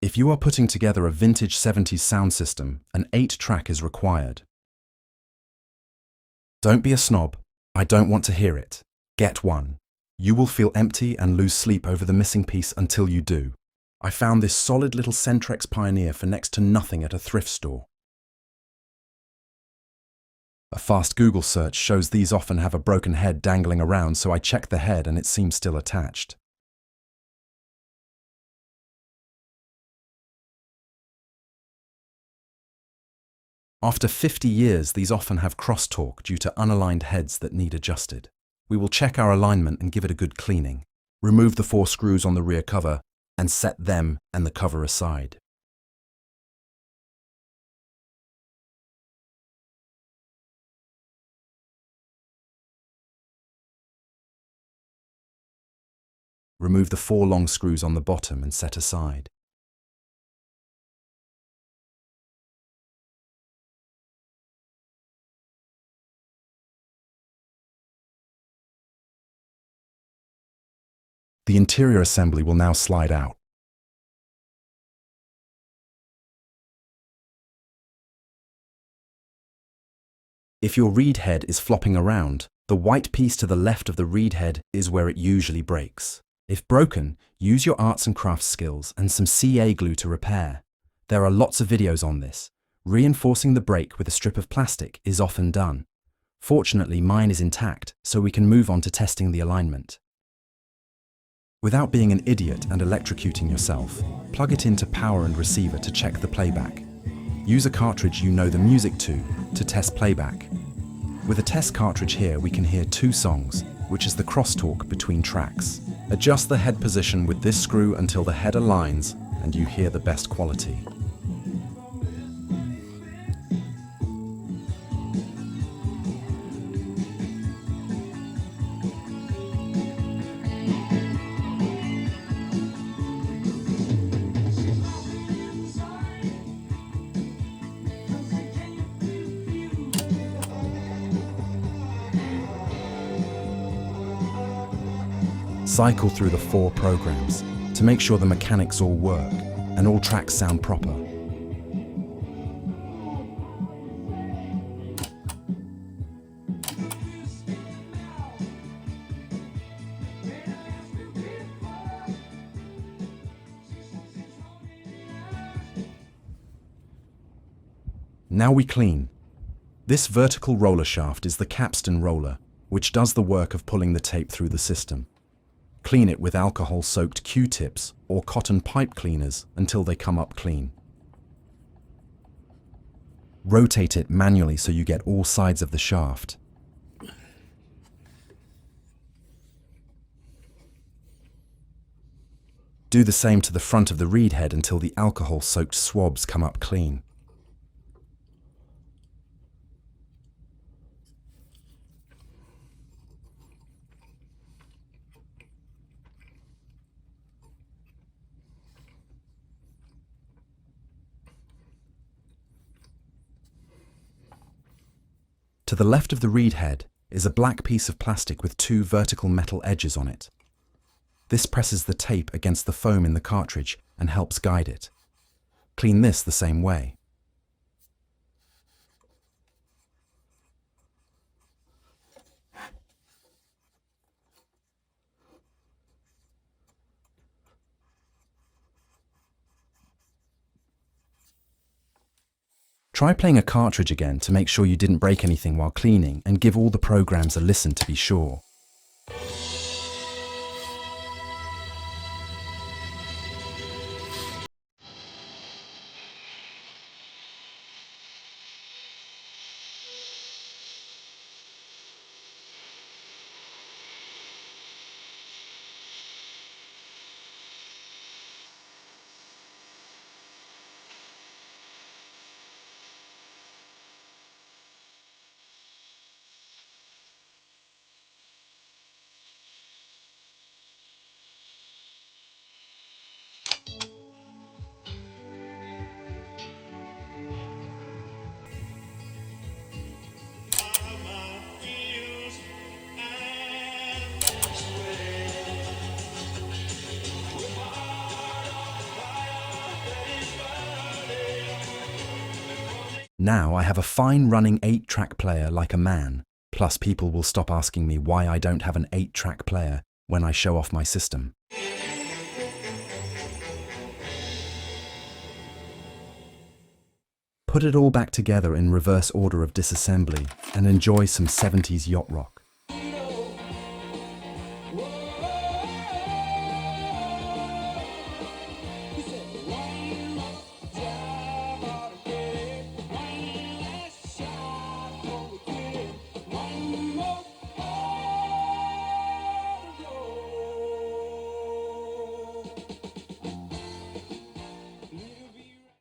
If you are putting together a vintage 70s sound system, an 8-track is required. Don't be a snob. I don't want to hear it. Get one. You will feel empty and lose sleep over the missing piece until you do. I found this solid little Centrex Pioneer for next to nothing at a thrift store. A fast Google search shows these often have a broken head dangling around, so I checked the head and it seems still attached. After 50 years, these often have crosstalk due to unaligned heads that need adjusted. We will check our alignment and give it a good cleaning. Remove the 4 screws on the rear cover and set them and the cover aside. Remove the 4 long screws on the bottom and set aside. The interior assembly will now slide out. If your reed head is flopping around, the white piece to the left of the reed head is where it usually breaks. If broken, use your arts and crafts skills and some CA glue to repair. There are lots of videos on this. Reinforcing the break with a strip of plastic is often done. Fortunately, mine is intact, so we can move on to testing the alignment. Without being an idiot and electrocuting yourself, plug it into power and receiver to check the playback. Use a cartridge you know the music to test playback. With a test cartridge here, we can hear 2 songs, which is the crosstalk between tracks. Adjust the head position with this screw until the head aligns and you hear the best quality. Cycle through the 4 programs to make sure the mechanics all work and all tracks sound proper. Now we clean. This vertical roller shaft is the capstan roller, which does the work of pulling the tape through the system. Clean it with alcohol-soaked Q-tips or cotton pipe cleaners until they come up clean. Rotate it manually so you get all sides of the shaft. Do the same to the front of the reed head until the alcohol-soaked swabs come up clean. To the left of the reed head is a black piece of plastic with 2 vertical metal edges on it. This presses the tape against the foam in the cartridge and helps guide it. Clean this the same way. Try playing a cartridge again to make sure you didn't break anything while cleaning, and give all the programs a listen to be sure. Now I have a fine running 8-track player like a man, plus people will stop asking me why I don't have an 8-track player when I show off my system. Put it all back together in reverse order of disassembly and enjoy some 70s yacht rock.